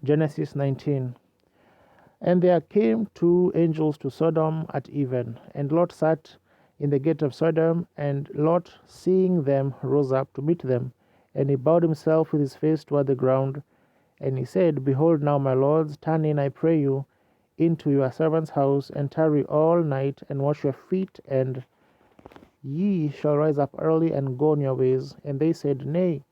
Genesis 19. And there came two angels to Sodom at even, and Lot sat in the gate of Sodom, and Lot, seeing them, rose up to meet them. And he bowed himself with his face toward the ground, and he said, Behold now, my lords, turn in, I pray you, into your servant's house, and tarry all night, and wash your feet, and ye shall rise up early and go on your ways. And they said, Nay,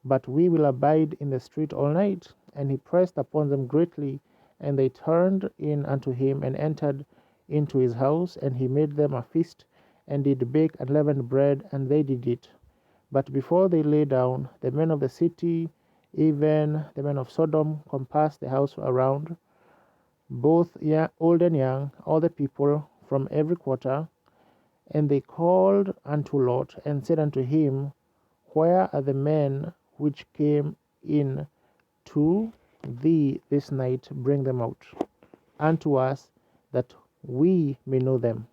but we will abide in the street all night. And he pressed upon them greatly, and they turned in unto him, and entered into his house, and he made them a feast, and did bake unleavened bread, and they did eat. But before they lay down, the men of the city, even the men of Sodom, compassed the house around, both old and young, all the people from every quarter. And they called unto Lot, and said unto him, Where are the men which came in to thee this night? Bring them out unto us, that we may know them.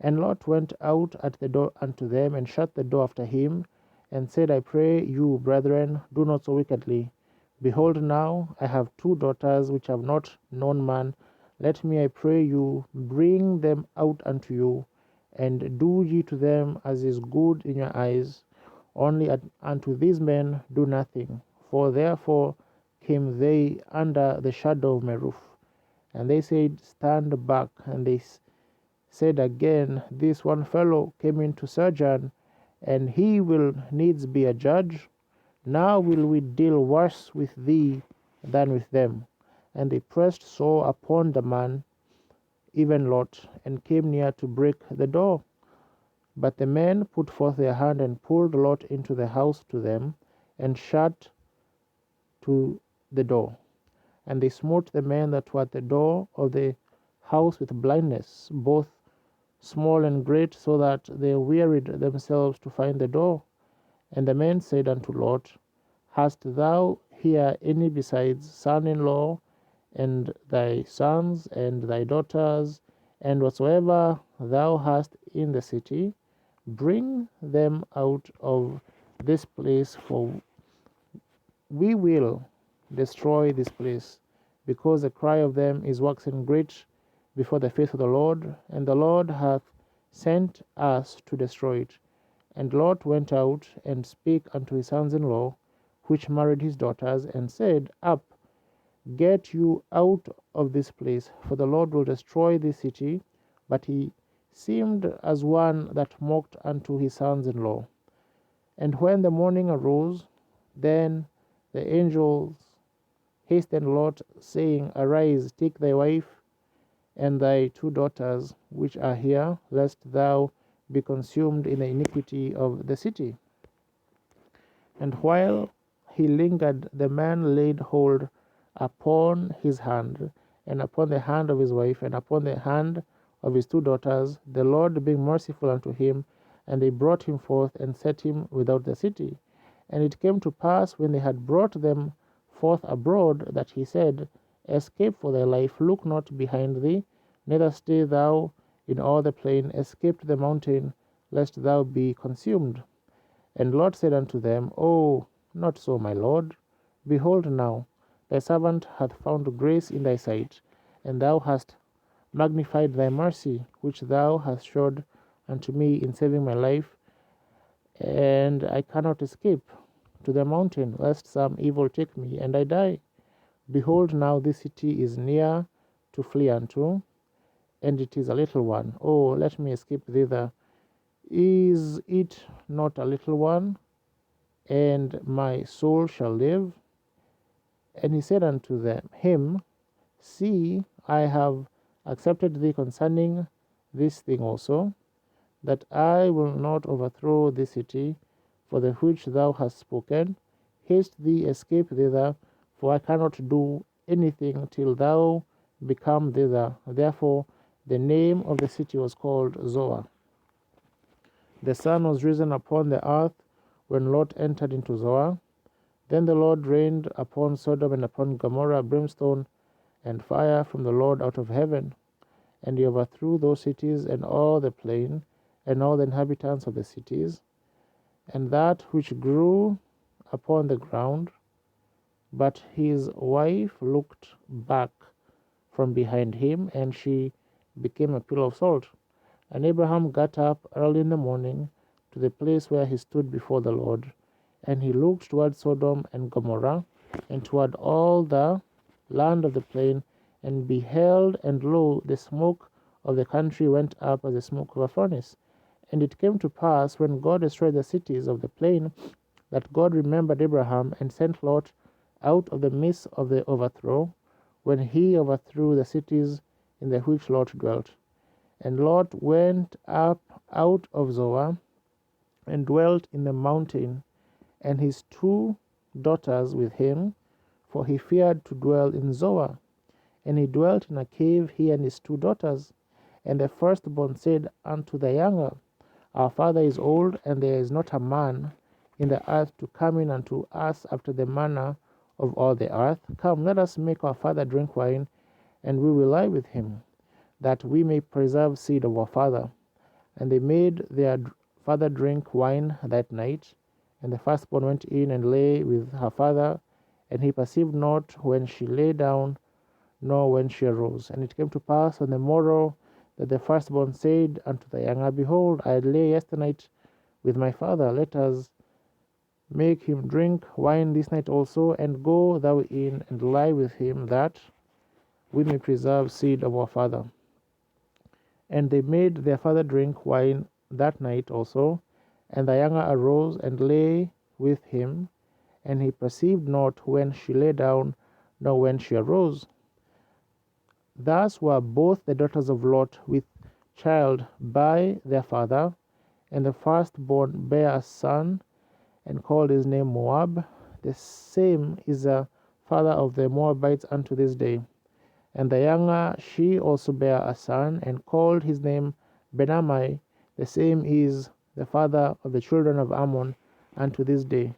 And Lot went out at the door unto them, and shut the door after him, and said, I pray you, brethren, do not so wickedly. Behold, now I have two daughters which have not known man. Let me, I pray you, bring them out unto you, and do ye to them as is good in your eyes. Only unto these men do nothing, for therefore came they under the shadow of my roof. And they said, Stand back. And they said again, This one fellow came in to sojourn, and he will needs be a judge. Now will we deal worse with thee than with them. And they pressed so upon the man, even Lot, and came near to break the door. But the men put forth their hand, and pulled Lot into the house to them, and shut to the door. And they smote the men that were at the door of the house with blindness, both small and great, so that they wearied themselves to find the door. And the men said unto Lot, Hast thou here any besides son-in-law, and thy sons, and thy daughters, and whatsoever thou hast in the city? Bring them out of this place, for we will destroy this place, because the cry of them is waxen great before the face of the Lord, and the Lord hath sent us to destroy it. And Lot went out and spake unto his sons-in-law, which married his daughters, and said, Up, get you out of this place, for the Lord will destroy this city. But he seemed as one that mocked unto his sons-in-law. And when the morning arose, then the angels hastened Lot, saying, Arise, take thy wife and thy two daughters, which are here, lest thou be consumed in the iniquity of the city. And while he lingered, the man laid hold upon his hand, and upon the hand of his wife, and upon the hand of his two daughters, the Lord being merciful unto him. And they brought him forth, and set him without the city. And it came to pass, when they had brought them forth abroad, that he said, Escape for thy life, look not behind thee, neither stay thou in all the plain, escape to the mountain, lest thou be consumed. And Lot said unto them, Oh, not so, my lord. Behold now, thy servant hath found grace in thy sight, and thou hast magnified thy mercy, which thou hast showed unto me in saving my life, and I cannot escape to the mountain, lest some evil take me, and I die. Behold, now this city is near to flee unto, and it is a little one. Oh, let me escape thither. Is it not a little one, and my soul shall live? And he said unto him, See, I have accepted thee concerning this thing also, that I will not overthrow this city, for the which thou hast spoken. Haste thee, escape thither, for I cannot do anything till thou become thither. Therefore the name of the city was called Zoar. The sun was risen upon the earth when Lot entered into Zoar. Then the Lord rained upon Sodom and upon Gomorrah brimstone and fire from the Lord out of heaven. And he overthrew those cities and all the plain, and all the inhabitants of the cities, and that which grew upon the ground, But his wife looked back from behind him, and she became a pillar of salt. And Abraham got up early in the morning to the place where he stood before the Lord, and he looked toward Sodom and Gomorrah, and toward all the land of the plain, and beheld, and lo, the smoke of the country went up as the smoke of a furnace. And it came to pass, when God destroyed the cities of the plain, that God remembered Abraham, and sent Lot out of the midst of the overthrow, when he overthrew the cities in the which Lot dwelt. And Lot went up out of Zoar, and dwelt in the mountain, and his 2 daughters with him, for he feared to dwell in Zoar. And he dwelt in a cave, he and his 2 daughters. And the firstborn said unto the younger, Our father is old, and there is not a man in the earth to come in unto us after the manner of all the earth. Come, let us make our father drink wine, and we will lie with him, that we may preserve seed of our father. And they made their father drink wine that night. And the firstborn went in and lay with her father, and he perceived not when she lay down, nor when she arose. And it came to pass on the morrow that the firstborn said unto the younger, Behold, I lay yesternight with my father. Let us make him drink wine this night also, and go thou in and lie with him, that we may preserve seed of our father. And they made their father drink wine that night also. And the younger arose and lay with him, and he perceived not when she lay down, nor when she arose. Thus were both the daughters of Lot with child by their father. And the firstborn bare a son, and called his name Moab. The same is the father of the Moabites unto this day. And the younger, she also bare a son, and called his name Benamai. The same is the father of the children of Ammon unto this day.